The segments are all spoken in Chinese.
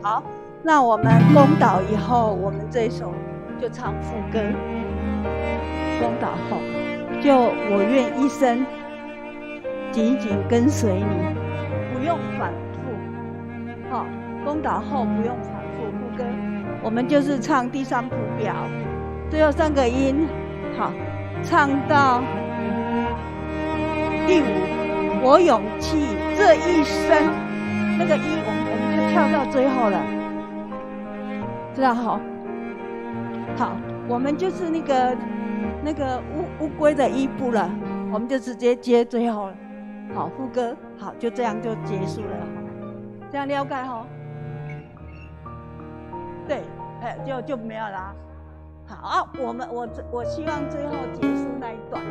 好，那我们攻倒以后，我们这一首就唱副歌。攻倒后，就我愿一生紧紧跟随你，不用反复。好，攻倒后不用反复。副歌我们就是唱第三谱表，最后3个音。好，唱到第5，我勇气这一生，那个一我们就跳到最后了，知道好？好，我们就是那个乌龟的一步了，我们就直接接最后了。好，副歌好，就这样就结束了，这样了解哈？对，就没有啦。好，我希望最后结束那一段，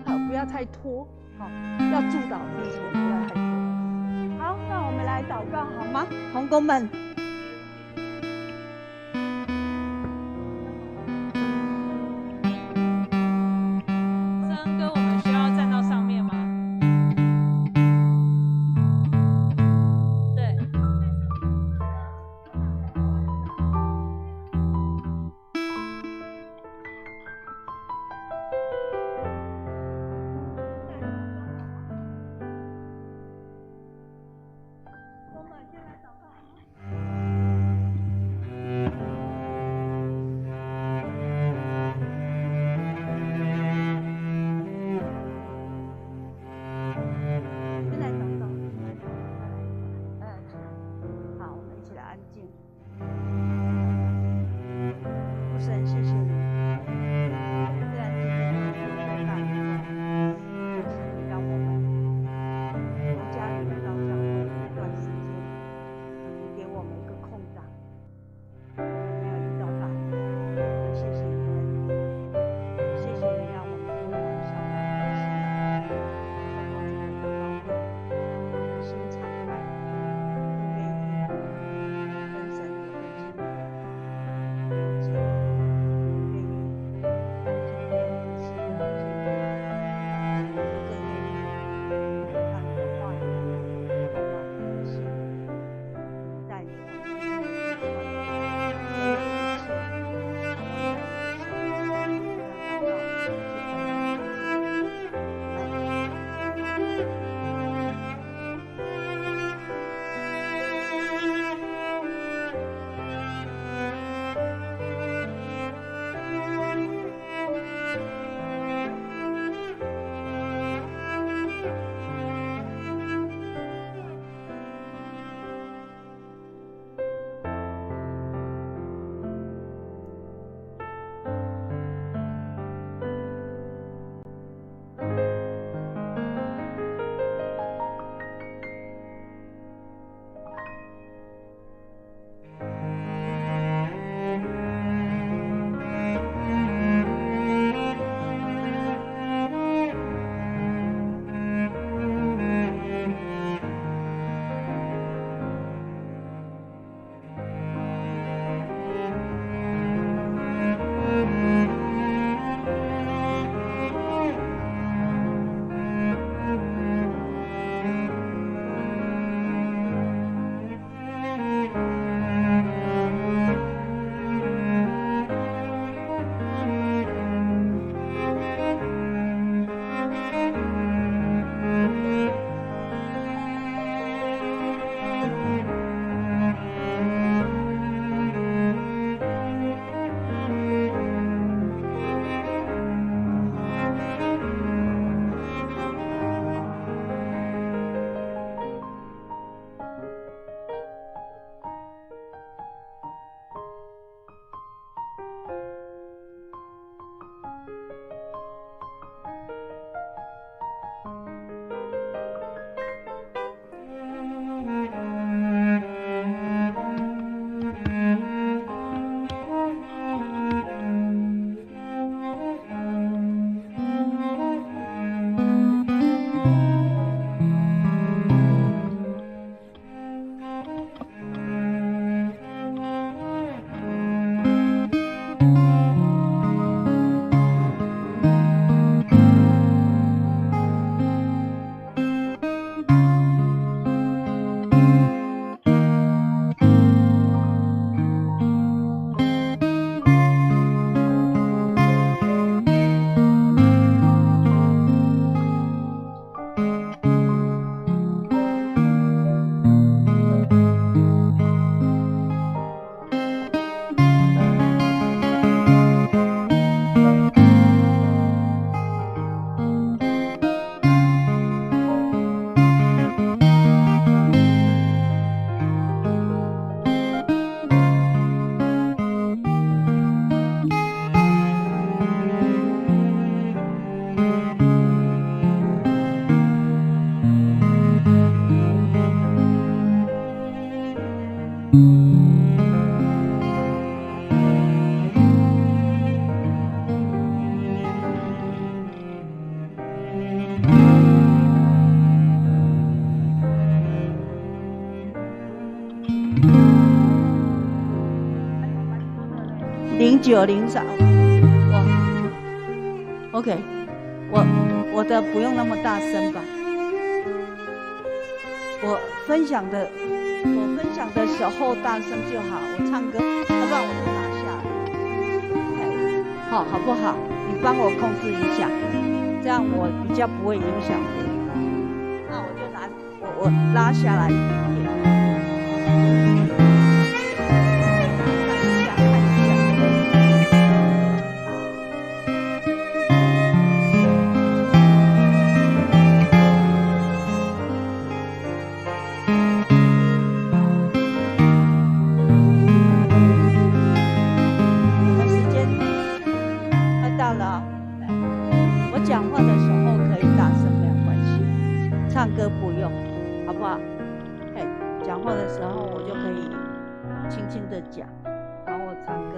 好，不要太拖，好，要助导之前不要太拖。好，那我们来祷告好吗？同工们。森哥，我们需要站到上面吗？对。0903，我 OK， 我的不用那么大声吧。我分享的时候大声就好，我唱歌，要不然我就拿下来。好不好？你帮我控制一下，这样我比较不会影响别人。那我就拿我拉下来一点点。讲话的时候可以大声，没有关系，唱歌不用，好不好？讲话的时候我就可以轻轻的讲，然后我唱歌。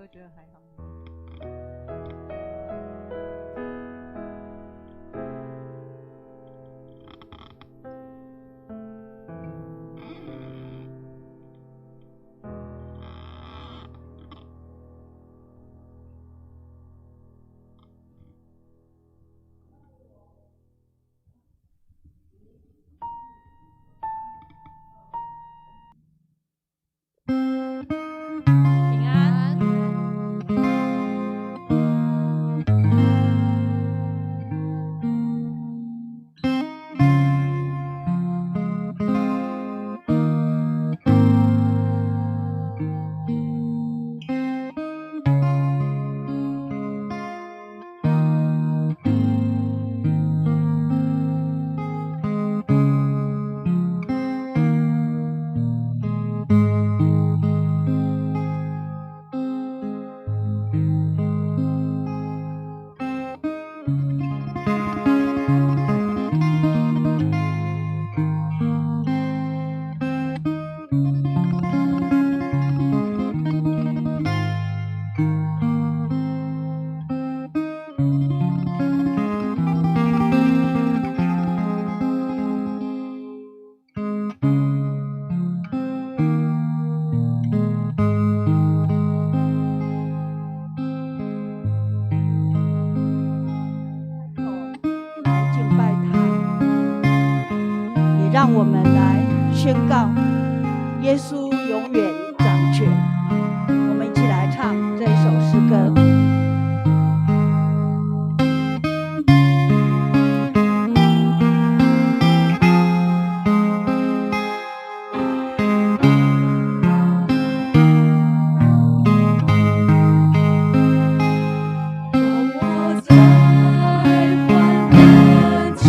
觉得还好。让我们来宣告耶稣永远掌权。我们一起来唱这一首诗歌。我在患难中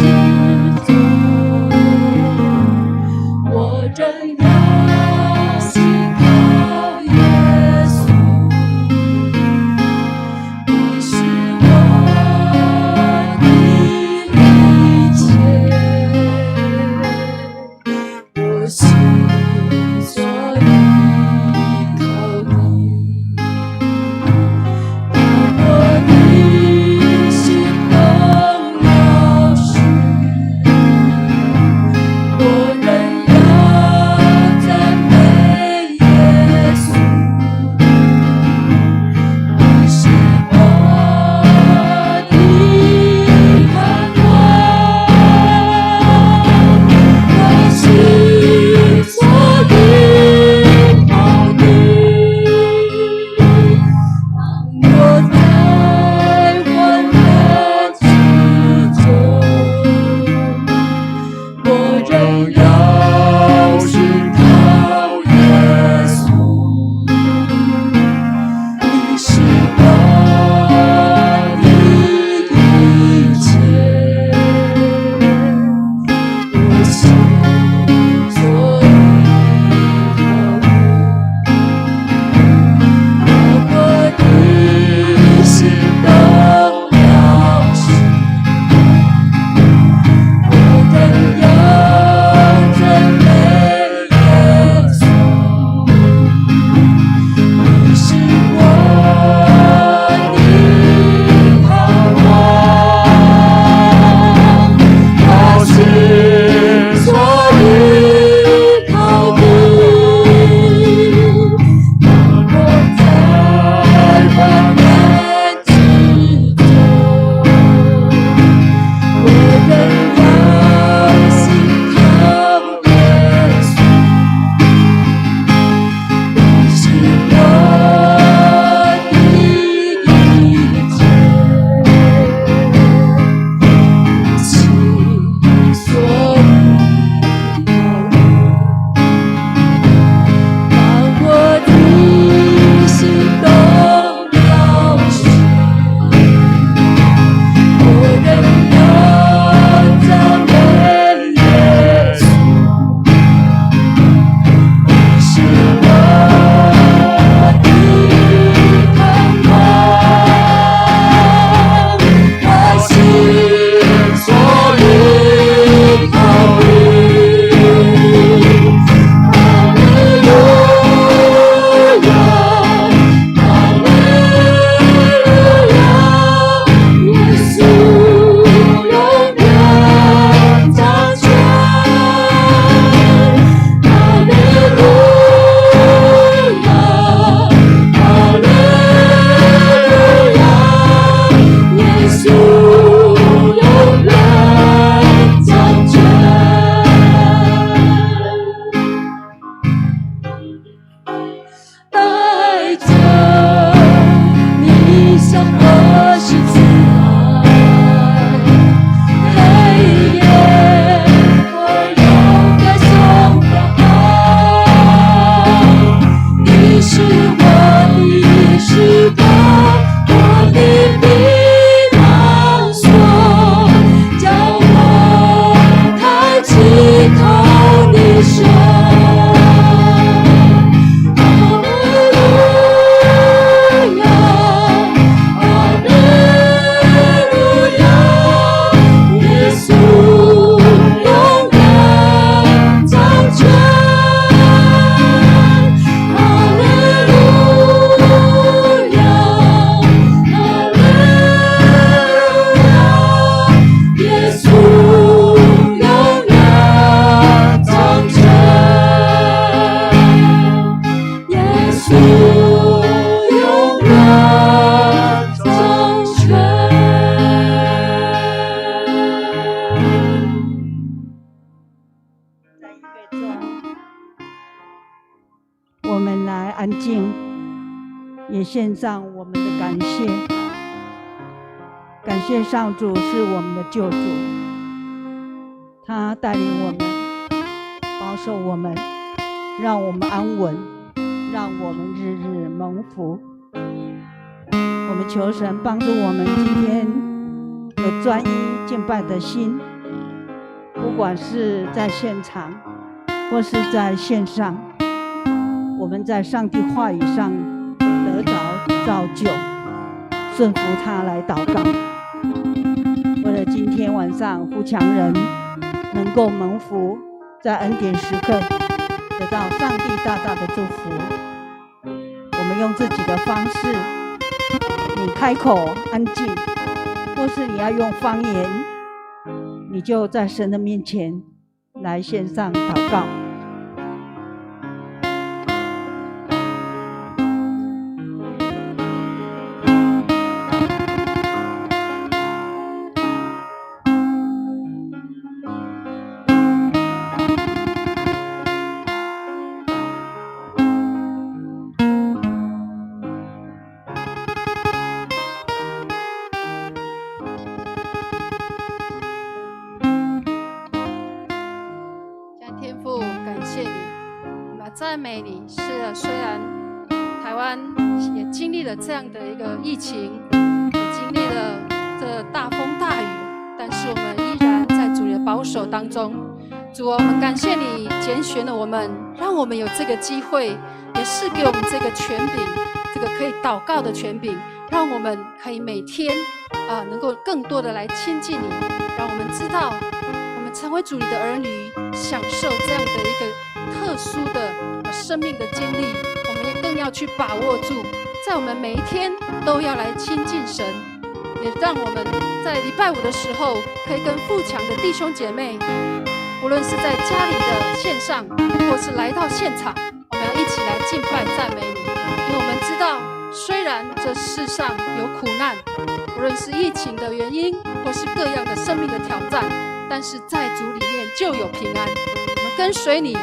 安静，也献上我们的感谢。感谢上主是我们的救主，他带领我们，保守我们，让我们安稳，让我们日日蒙福。我们求神帮助我们今天有专一敬拜的心，不管是在现场或是在线上，我们在上帝话语上得着造就，顺服他来祷告。为了今天晚上富强人能够蒙福，在恩典时刻得到上帝大大的祝福，我们用自己的方式，你开口安静，或是你要用方言，你就在神的面前来献上祷告。赞美你。是的，虽然台湾也经历了这样的一个疫情，也经历了这大风大雨，但是我们依然在主的保守当中。主啊，我们感谢你拣选了我们，让我们有这个机会，也是给我们这个权柄，这个可以祷告的权柄，让我们可以每天能够更多的来亲近你，让我们知道我们成为主你的儿女，享受这样的一个特殊的生命的经历，我们也更要去把握住，在我们每一天都要来亲近神，也让我们在礼拜五的时候可以跟富强的弟兄姐妹，无论是在家里的线上，或是来到现场，我们要一起来敬拜赞美你。因为我们知道，虽然这世上有苦难，无论是疫情的原因，或是各样的生命的挑战，但是在主里面就有平安。我们跟随你，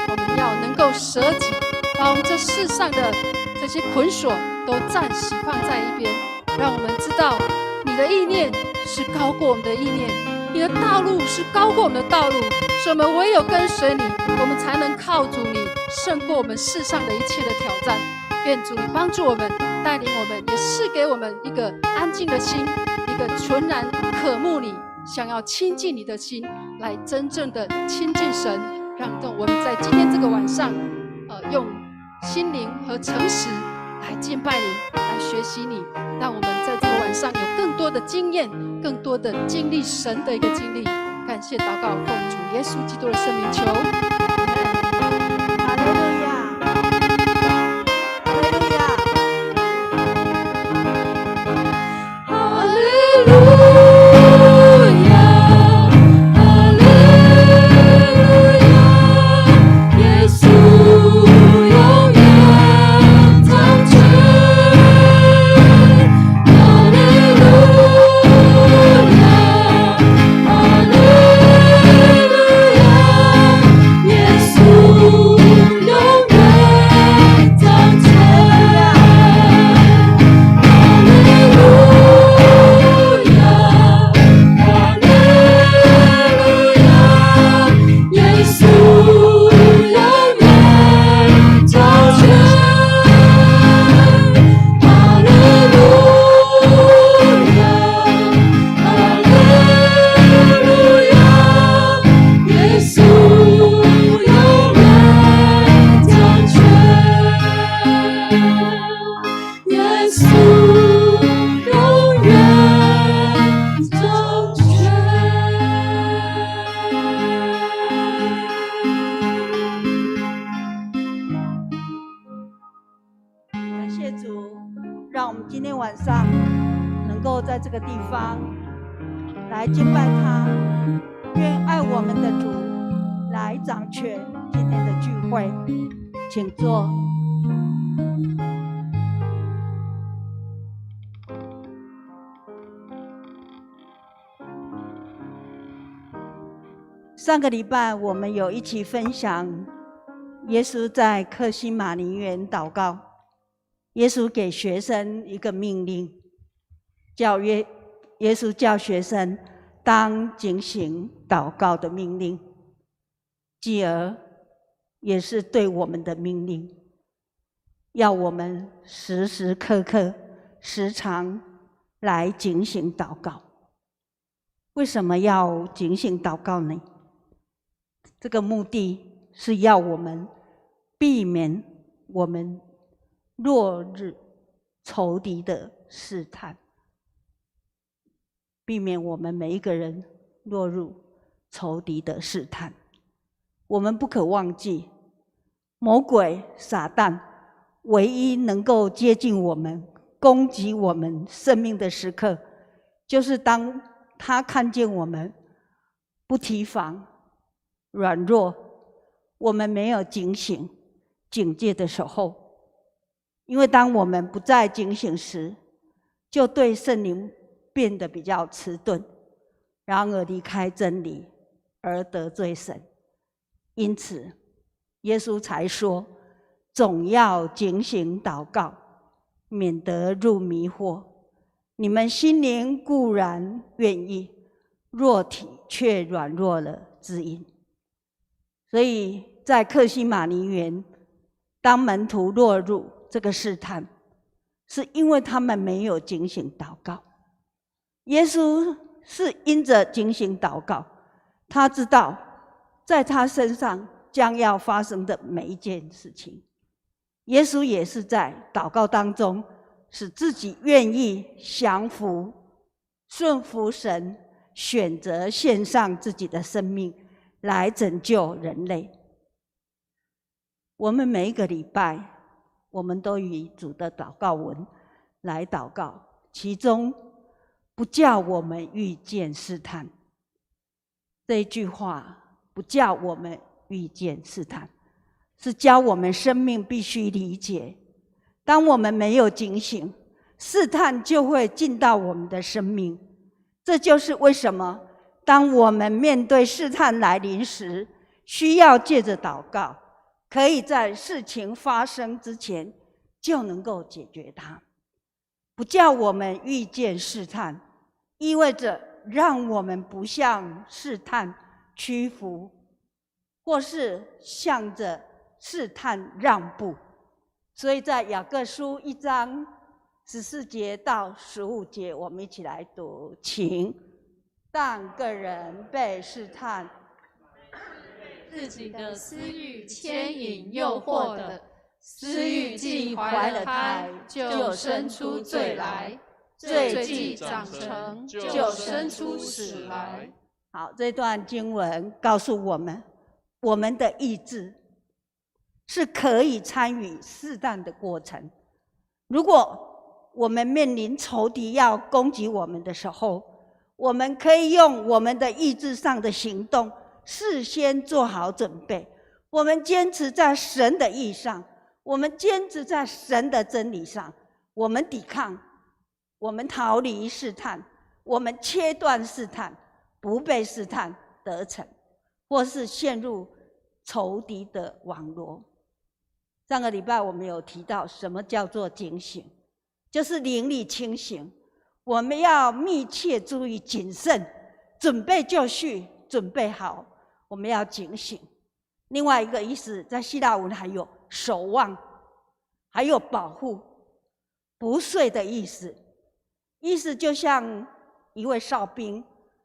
我们要能够舍己，把我们这世上的这些捆锁都暂时放在一边，让我们知道你的意念是高过我们的意念，你的道路是高过我们的道路，所以我们唯有跟随你，我们才能靠主你胜过我们世上的一切的挑战。愿主你帮助我们，带领我们，也赐给我们一个安静的心，一个纯然渴慕你，想要亲近你的心，来真正的亲近神。让我们在今天这个晚上用心灵和诚实来敬拜你，来学习你，让我们在这个晚上有更多的经验，更多的经历神的一个经历。感谢祷告，奉主耶稣基督的圣名求。哈利路亚，哈利路亚。今天晚上能够在这个地方来敬拜他，愿爱我们的主来掌权今天的聚会，请坐。上个礼拜我们有一起分享耶稣在客西马尼园祷告。耶稣给学生一个命令，耶稣叫学生当警醒祷告的命令，继而也是对我们的命令，要我们时时刻刻、时常来警醒祷告。为什么要警醒祷告呢？这个目的是要我们避免我们落入仇敌的试探，避免我们每一个人落入仇敌的试探。我们不可忘记，魔鬼撒旦唯一能够接近我们、攻击我们生命的时刻，就是当他看见我们不提防、软弱，我们没有警醒、警戒的时候。因为当我们不再警醒时，就对圣灵变得比较迟钝，然而离开真理，而得罪神。因此，耶稣才说：“总要警醒祷告，免得入迷惑。你们心灵固然愿意，肉体却软弱了。”之音。所以在客西马尼园，当门徒落入这个试探，是因为他们没有警醒祷告。耶稣是因着警醒祷告，他知道在他身上将要发生的每一件事情。耶稣也是在祷告当中，使自己愿意降服、顺服神，选择献上自己的生命来拯救人类。我们每一个礼拜，我们都以主的祷告文来祷告，其中不叫我们遇见试探，这一句话不叫我们遇见试探，是教我们生命必须理解，当我们没有警醒，试探就会进到我们的生命。这就是为什么当我们面对试探来临时，需要借着祷告，可以在事情发生之前就能够解决它。不叫我们遇见试探，意味着让我们不向试探屈服，或是向着试探让步。所以在雅各书1章14节到15节，我们一起来读，请。但个人被试探，自己的私欲牵引诱惑的，私欲既怀了胎，就生出罪来；罪既长成，就生出死来。好，这段经文告诉我们，我们的意志是可以参与试探的过程。如果我们面临仇敌要攻击我们的时候，我们可以用我们的意志上的行动，事先做好准备。我们坚持在神的意上，我们坚持在神的真理上，我们抵抗，我们逃离试探，我们切断试探，不被试探得逞，或是陷入仇敌的网罗。上个礼拜我们有提到什么叫做警醒，就是灵力清醒。我们要密切注意谨慎，准备就绪，准备好，我们要警醒。另外一个意思，在希腊文还有守望，还有保护、不睡的意思。意思就像一位哨兵、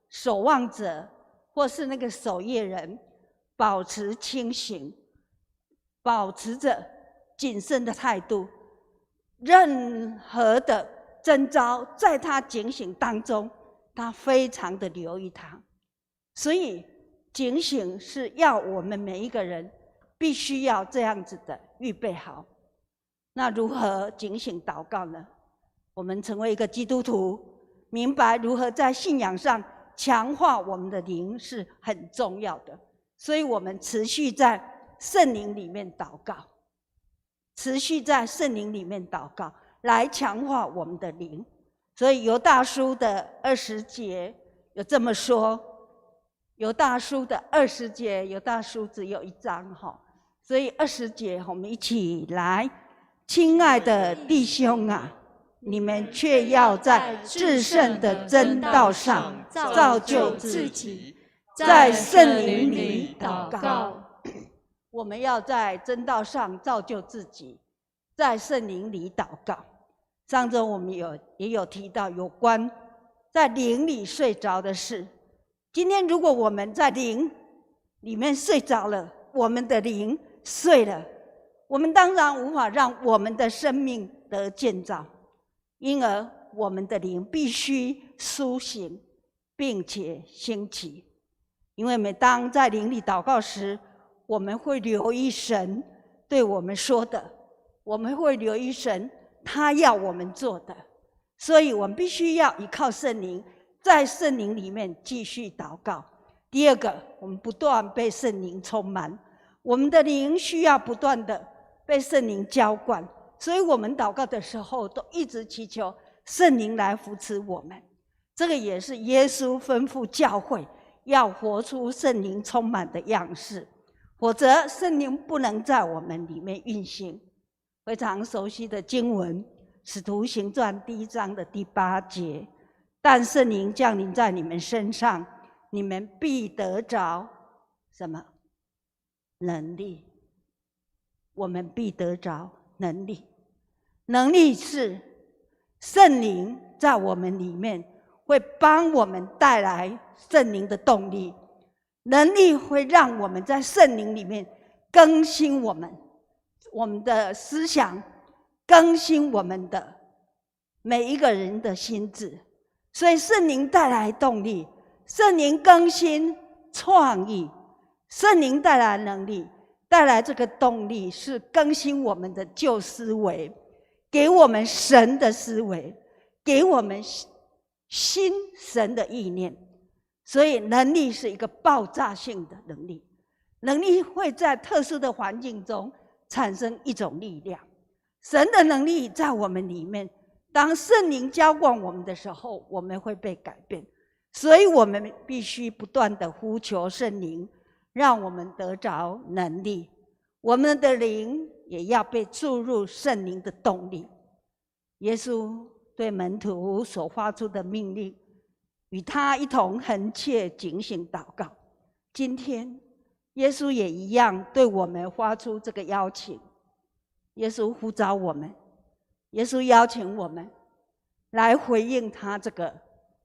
守望者，或是那个守夜人，保持清醒，保持着谨慎的态度。任何的征兆在他警醒当中，他非常的留意他。所以警醒是要我们每一个人必须要这样子的预备好。那如何警醒祷告呢？我们成为一个基督徒，明白如何在信仰上强化我们的灵是很重要的。所以我们持续在圣灵里面祷告，持续在圣灵里面祷告，来强化我们的灵。所以犹大书的20节有这么说，犹大书的20节，犹大书只有1章，所以20节我们一起来亲爱的弟兄啊，你们却要在至圣的真道上造就自己，在圣灵里祷告。我们要在真道上造就自己，在圣灵里祷告。上周我们也有提到有关在灵里睡着的事。今天如果我们在灵里面睡着了，我们的灵睡了，我们当然无法让我们的生命得建造，因而我们的灵必须苏醒并且兴起。因为每当在灵里祷告时，我们会留意神对我们说的，我们会留意神他要我们做的，所以我们必须要依靠圣灵，在圣灵里面继续祷告。第二个，我们不断被圣灵充满，我们的灵需要不断的被圣灵浇灌，所以我们祷告的时候都一直祈求圣灵来扶持我们。这个也是耶稣吩咐教会要活出圣灵充满的样式，否则圣灵不能在我们里面运行。非常熟悉的经文，使徒行传1章的第8节，但圣灵降临在你们身上，你们必得着什么能力？我们必得着能力。能力是圣灵在我们里面会帮我们带来圣灵的动力，能力会让我们在圣灵里面更新我们的思想，更新我们的每一个人的心智。所以圣灵带来动力，圣灵更新创意，圣灵带来能力，带来这个动力是更新我们的旧思维，给我们神的思维，给我们新神的意念。所以能力是一个爆炸性的能力，能力会在特殊的环境中产生一种力量。神的能力在我们里面，当圣灵浇灌我们的时候，我们会被改变。所以我们必须不断的呼求圣灵，让我们得着能力，我们的灵也要被注入圣灵的动力。耶稣对门徒所发出的命令，与他一同恒切警醒祷告。今天耶稣也一样对我们发出这个邀请，耶稣呼召我们，耶稣邀请我们来回应他这个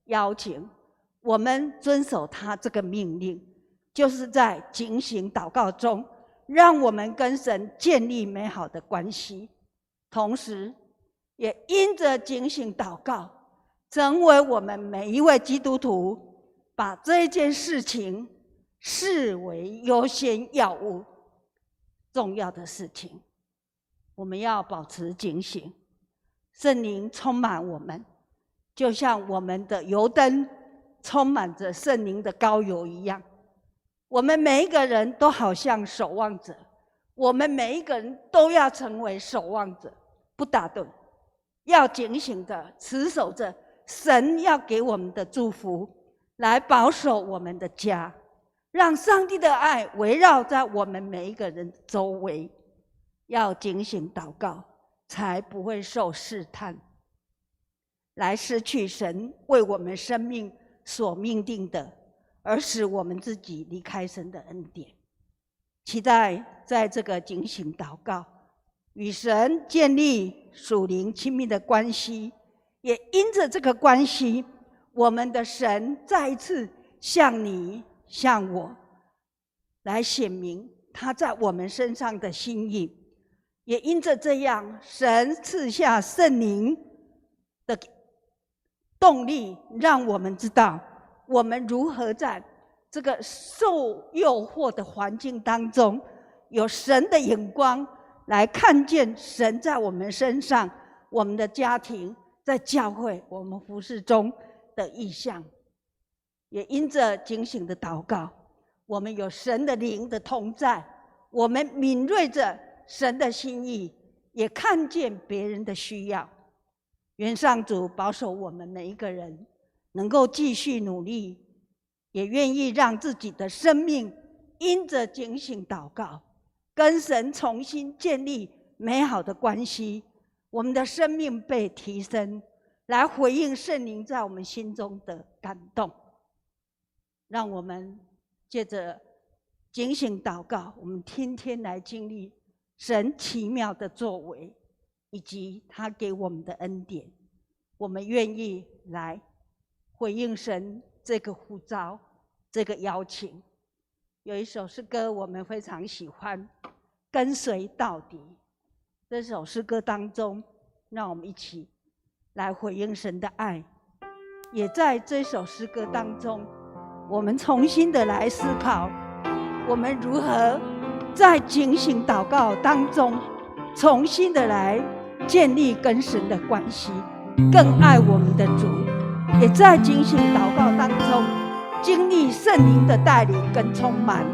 邀请。我们遵守他这个命令，就是在警醒祷告中，让我们跟神建立美好的关系，同时也因着警醒祷告，成为我们每一位基督徒把这件事情视为优先要务，重要的事情。我们要保持警醒，圣灵充满我们，就像我们的油灯充满着圣灵的膏油一样。我们每一个人都好像守望者，我们每一个人都要成为守望者，不打盹，要警醒的持守着神要给我们的祝福，来保守我们的家，让上帝的爱围绕在我们每一个人周围。要警醒祷告，才不会受试探，来失去神为我们生命所命定的，而使我们自己离开神的恩典。期待在这个警醒祷告，与神建立属灵亲密的关系，也因着这个关系，我们的神再一次向你向我来显明他在我们身上的心意。也因着这样，神赐下圣灵的动力，让我们知道我们如何在这个受诱惑的环境当中，有神的眼光来看见神在我们身上，我们的家庭，在教会，我们服事中的意向。也因着警醒的祷告，我们有神的灵的同在，我们敏锐着神的心意，也看见别人的需要。愿上主保守我们每一个人能够继续努力，也愿意让自己的生命因着警醒祷告，跟神重新建立美好的关系，我们的生命被提升，来回应圣灵在我们心中的感动。让我们借着警醒祷告，我们天天来经历神奇妙的作为，以及他给我们的恩典。我们愿意来回应神这个呼召，这个邀请。有一首诗歌我们非常喜欢，跟随到底。这首诗歌当中，让我们一起来回应神的爱。也在这首诗歌当中，我们重新的来思考，我们如何在警醒祷告当中，重新的来建立跟神的关系，更爱我们的主。也在警醒祷告当中，经历圣灵的带领跟充满，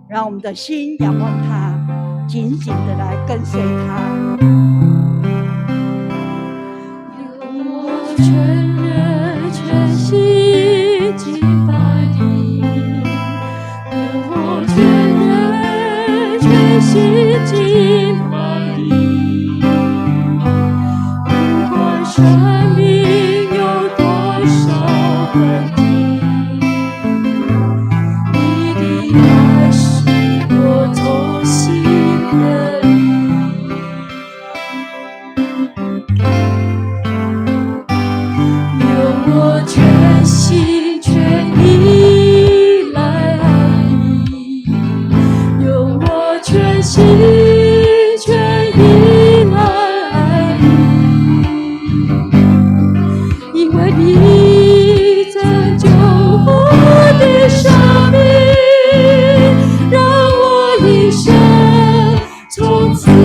让我们的心仰望他，紧紧的来跟随他。我全人全心敬拜你，我全人全心敬拜你，不管生命有多少问题，你的爱是我从心的我全心全意来爱你，用我全心全意来爱你，因为你拯救我的生命，让我一生从此有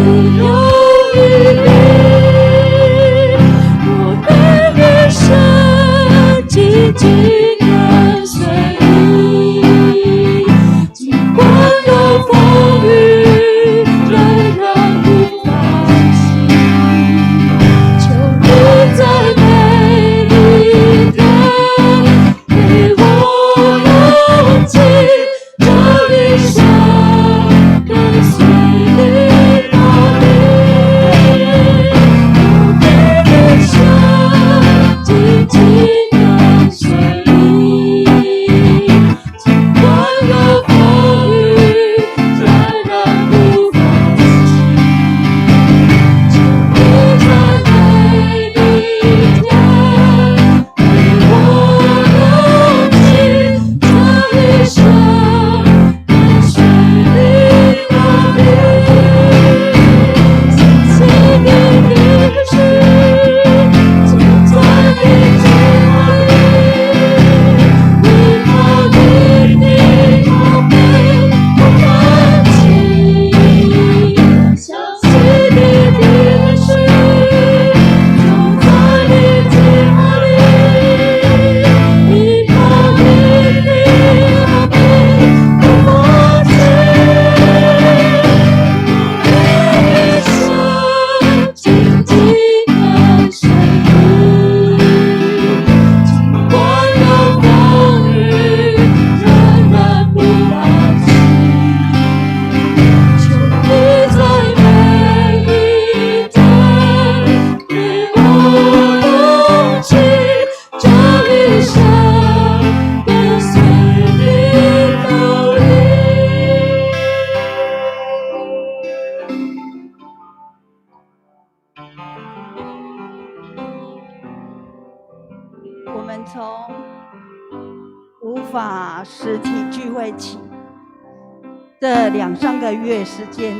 余力，我的人生紧紧跟随你，尽管有风雨，仍然不放弃。求你在每一天给我勇气，这一生跟随你到底，我的人生紧紧跟随你，尽管有风雨，仍然不放弃。求你在每一天给我勇气，这一生跟随你到底，相信你的事就在你计划里，依靠你的宝贝不放弃，相信你的事就在你计划里，依靠你的宝贝不放弃，一生紧紧跟随你，尽管有风雨，仍然不放弃。求你在每一天给我勇气，这一生跟随你到底。我们从无法实体聚会起，这2-3个月时间，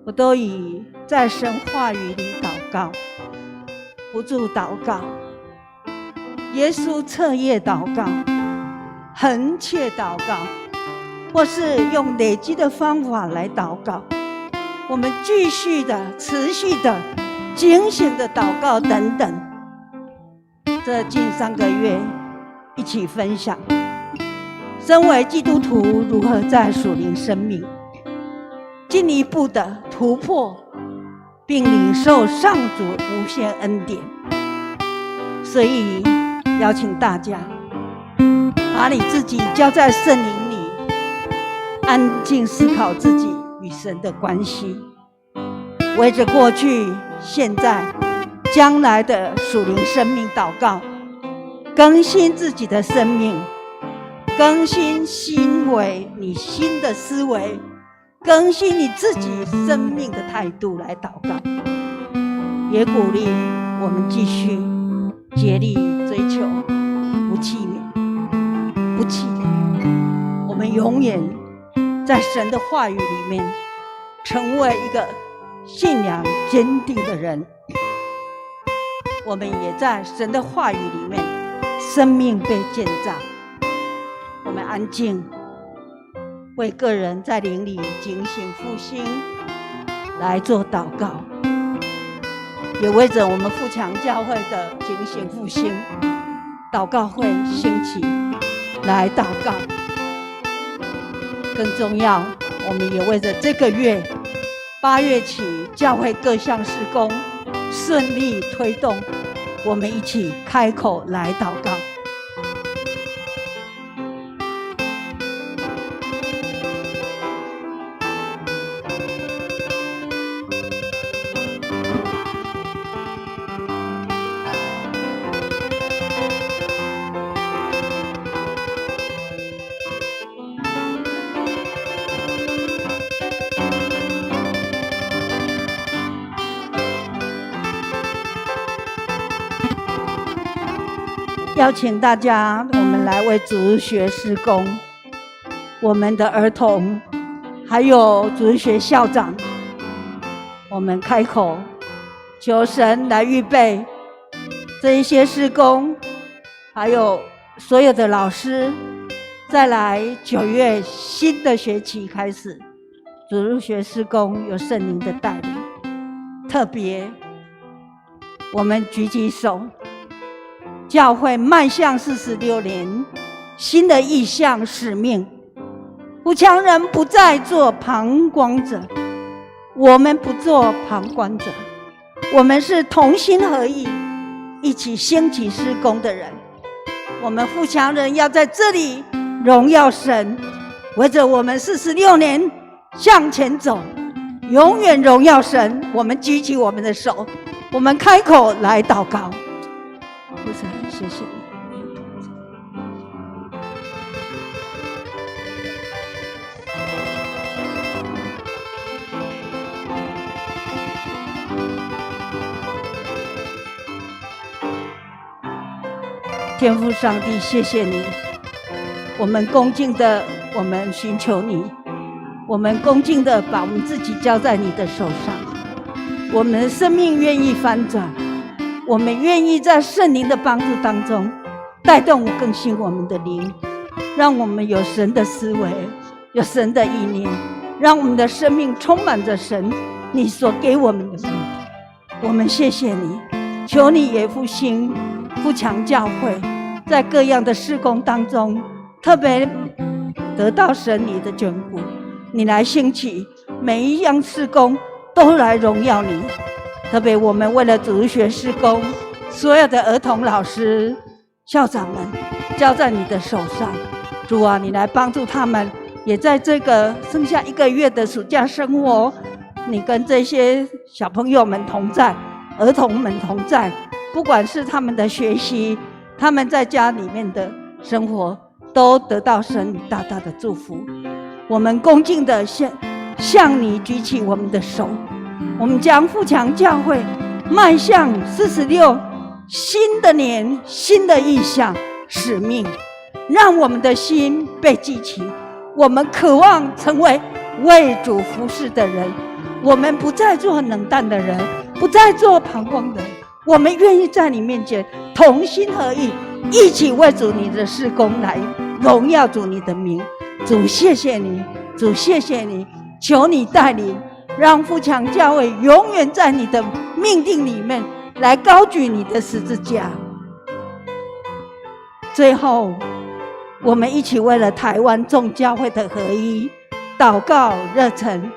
我都以在神话语里祷告，不住祷告，耶稣彻夜祷告，横切祷告，或是用累积的方法来祷告。我们继续的、持续的、警醒的祷告等等。这近3个月，一起分享身为基督徒如何在属灵生命进一步的突破，并领受上主无限恩典。所以邀请大家把你自己交在圣灵里，安静思考自己与神的关系，为着过去、现在、将来的属灵生命祷告，更新自己的生命，更新心为你新的思维，更新你自己生命的态度来祷告，也鼓励我们继续竭力追求，不气馁，不气馁。我们永远在神的话语里面成为一个信仰坚定的人。我们也在神的话语里面生命被建造。我们安静，为个人在灵里警醒复兴来做祷告，也为着我们富强教会的警醒复兴祷告会兴起来祷告。更重要，我们也为着这个月8月起教会各项事工顺利推动，我们一起开口来祷告。邀请大家，我们来为主日学事工，我们的儿童，还有主日学校长，我们开口求神来预备这一些事工，还有所有的老师，再来9月新的学期开始，主日学事工有圣灵的带领，特别我们举起手，教会迈向46年新的意向使命，富强人不再做旁观者，我们不做旁观者，我们是同心合意一起兴起事工的人。我们富强人要在这里荣耀神，为着我们46年向前走，永远荣耀神。我们举起我们的手，我们开口来祷告。父神，谢谢你。天父上帝，谢谢你。我们恭敬的，我们寻求你，我们恭敬的把我们自己交在你的手上。我们的生命愿意翻转，我们愿意在圣灵的帮助当中带动更新我们的灵，让我们有神的思维，有神的意念，让我们的生命充满着神你所给我们的命。我们谢谢你，求你也复兴富强教会，在各样的事工当中特别得到神你的眷顾，你来兴起每一样事工都来荣耀你。特别我们为了主日学事工，所有的儿童老师校长们交在你的手上。主啊，你来帮助他们，也在这个剩下1个月的暑假生活，你跟这些小朋友们同在，儿童们同在，不管是他们的学习，他们在家里面的生活，都得到神大大的祝福。我们恭敬的向你举起我们的手，我们将富强教会迈向46新的年，新的意向使命，让我们的心被激起，我们渴望成为为主服侍的人，我们不再做冷淡的人，不再做旁观的人，我们愿意在你面前同心合意，一起为主你的事工来荣耀主你的名。主谢谢你，主谢谢你，求你带领，让富强教会永远在你的命定里面来高举你的十字架。最后我们一起为了台湾众教会的合一祷告热忱。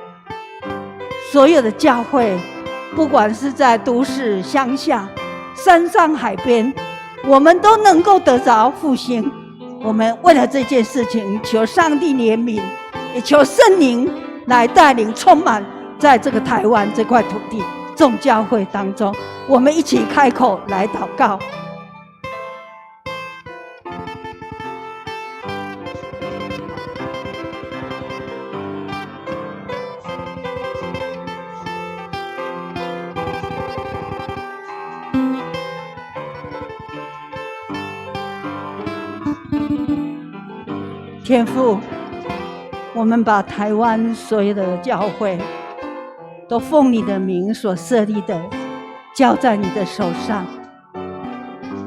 所有的教会，不管是在都市乡下山上海边，我们都能够得着复兴。我们为了这件事情，求上帝怜悯，也求圣灵来带领充满，在这个台湾这块土地众教会当中，我们一起开口来祷告。天父，我们把台湾所有的教会都奉你的名所设立的交在你的手上，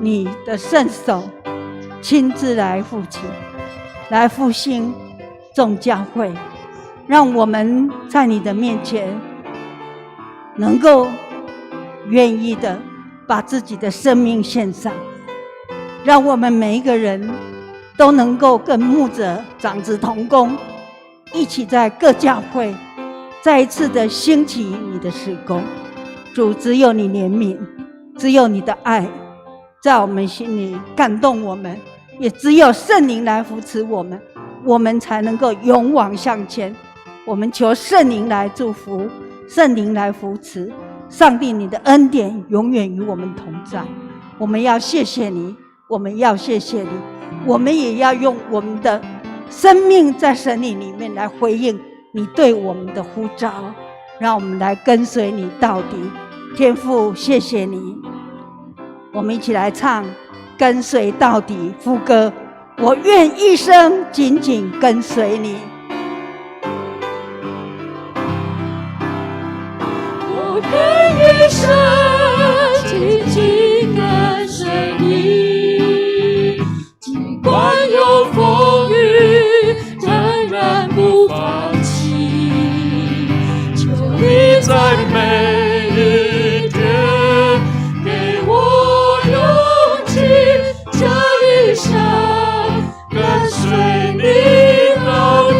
你的圣手亲自来复起，来复兴众教会，让我们在你的面前能够愿意的把自己的生命献上，让我们每一个人都能够跟牧者长子同工，一起在各教会再一次的兴起你的事工。主，只有你怜悯，只有你的爱在我们心里感动我们，也只有圣灵来扶持我们，我们才能够勇往向前。我们求圣灵来祝福，圣灵来扶持。上帝，你的恩典永远与我们同在。我们要谢谢你，我们要谢谢你，我们也要用我们的生命在神里面来回应你对我们的呼召，让我们来跟随你到底。天父，谢谢你。我们一起来唱跟随到底副歌，我愿一生紧紧跟随你。我愿一生紧紧跟随你，尽管有风雨，仍然不放弃。求你在每一天给我勇气，这一生跟随你到底。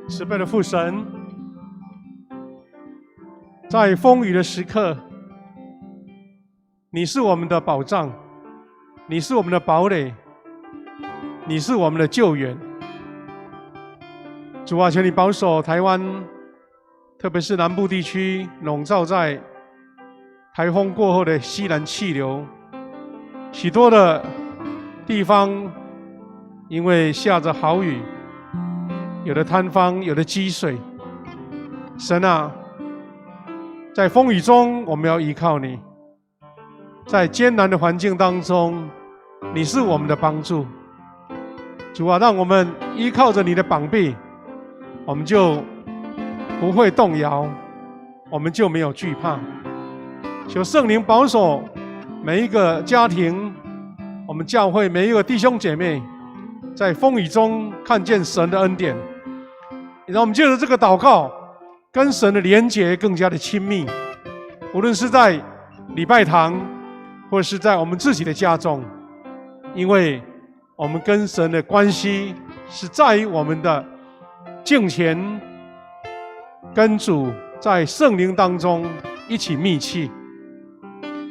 慈悲的父神，在风雨的时刻，你是我们的保障，你是我们的堡垒，你是我们的救援。主啊，求你保守台湾，特别是南部地区笼罩在台风过后的西南气流，许多的地方因为下着豪雨，有的坍方，有的积水。神啊，在风雨中我们要依靠你，在艰难的环境当中，你是我们的帮助。主啊，让我们依靠着你的膀臂，我们就不会动摇，我们就没有惧怕。求圣灵保守每一个家庭，我们教会每一个弟兄姐妹，在风雨中看见神的恩典，让我们借着这个祷告，跟神的连结更加的亲密。无论是在礼拜堂，或是在我们自己的家中，因为我们跟神的关系是在于我们的敬虔，跟主在圣灵当中一起密契。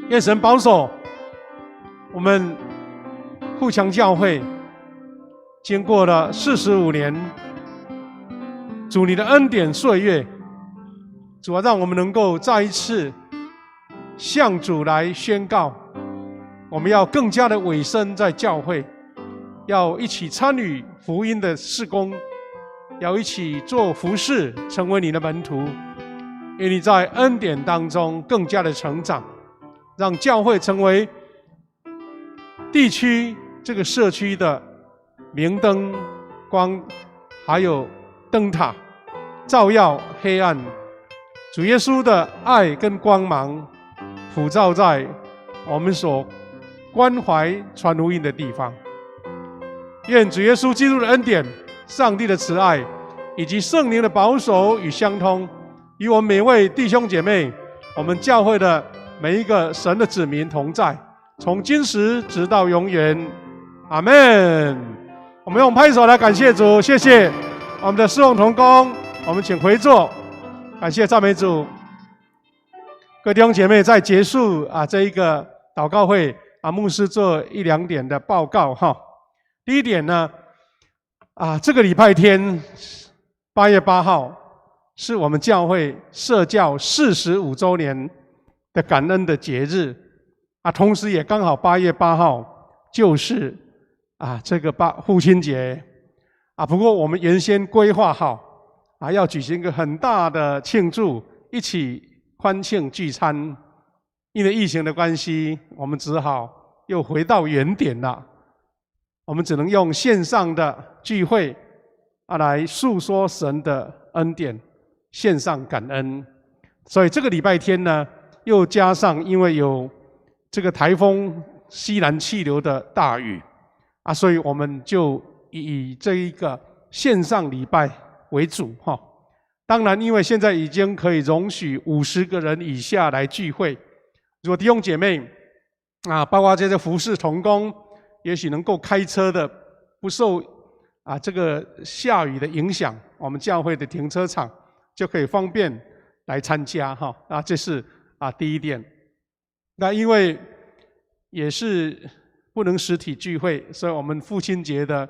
愿神保守我们富强教会，经过了45年，主你的恩典岁月，主啊，让我们能够再一次向主来宣告，我们要更加的委身在教会，要一起参与福音的事工，要一起做服事，成为你的门徒。愿你在恩典当中更加的成长，让教会成为地区这个社区的明灯光，还有灯塔，照耀黑暗。主耶稣的爱跟光芒普照在我们所关怀传福音的地方。愿主耶稣基督的恩典、上帝的慈爱以及圣灵的保守与相通，与我们每位弟兄姐妹，我们教会的每一个神的子民同在，从今时直到永远。阿们。我们用拍手来感谢主，谢谢。我们的侍奉同工，我们请回座，感谢赞美主。各位弟兄姐妹，在结束这一个祷告会牧师做1、2点的报告哈。第一点呢，这个礼拜天8月8号是我们教会社教45周年的感恩的节日同时也刚好8月8号就是这个父亲节不过我们原先规划好要举行一个很大的庆祝，一起欢庆聚餐，因为疫情的关系，我们只好又回到原点了。我们只能用线上的聚会来诉说神的恩典，线上感恩。所以这个礼拜天呢，又加上因为有这个台风西南气流的大雨所以我们就以这一个线上礼拜为主哈。当然，因为现在已经可以容许50个人以下来聚会。如果弟兄姐妹包括这些服侍同工，也许能够开车的，不受这个下雨的影响，我们教会的停车场就可以方便来参加哈。这是第一点。那因为也是不能实体聚会，所以我们父亲节的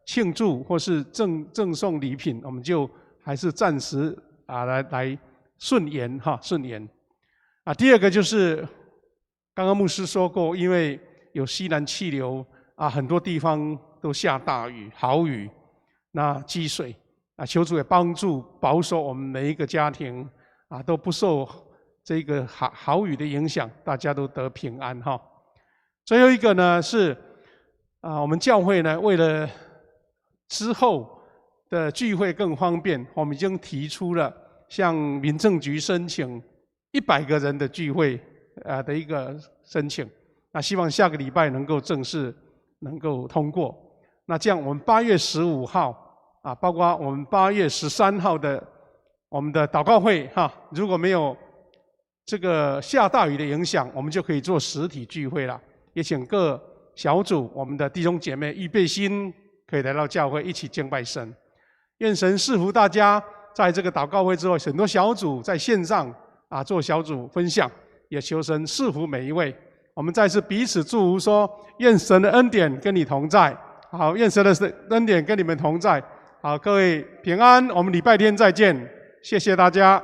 庆祝或是赠送礼品，我们就还是暂时来顺延哈，顺延。第二个就是刚刚牧师说过，因为有西南气流很多地方都下大雨、豪雨，那积水求主也帮助保守我们每一个家庭都不受这个豪雨的影响，大家都得平安哈。最后一个呢是我们教会呢为了之后的聚会更方便，我们已经提出了向民政局申请100个人的聚会的一个申请。希望下个礼拜能够正式能够通过。那这样我们8月15号包括我们8月13号的我们的祷告会如果没有这个下大雨的影响，我们就可以做实体聚会了。也请各小组我们的弟兄姐妹预备心，可以来到教会一起敬拜神。愿神赐福大家，在这个祷告会之后，很多小组在线上做小组分享，也求神赐福每一位。我们再次彼此祝福说，愿神的恩典跟你同在。好，愿神的恩典跟你们同在。好，各位平安，我们礼拜天再见，谢谢大家。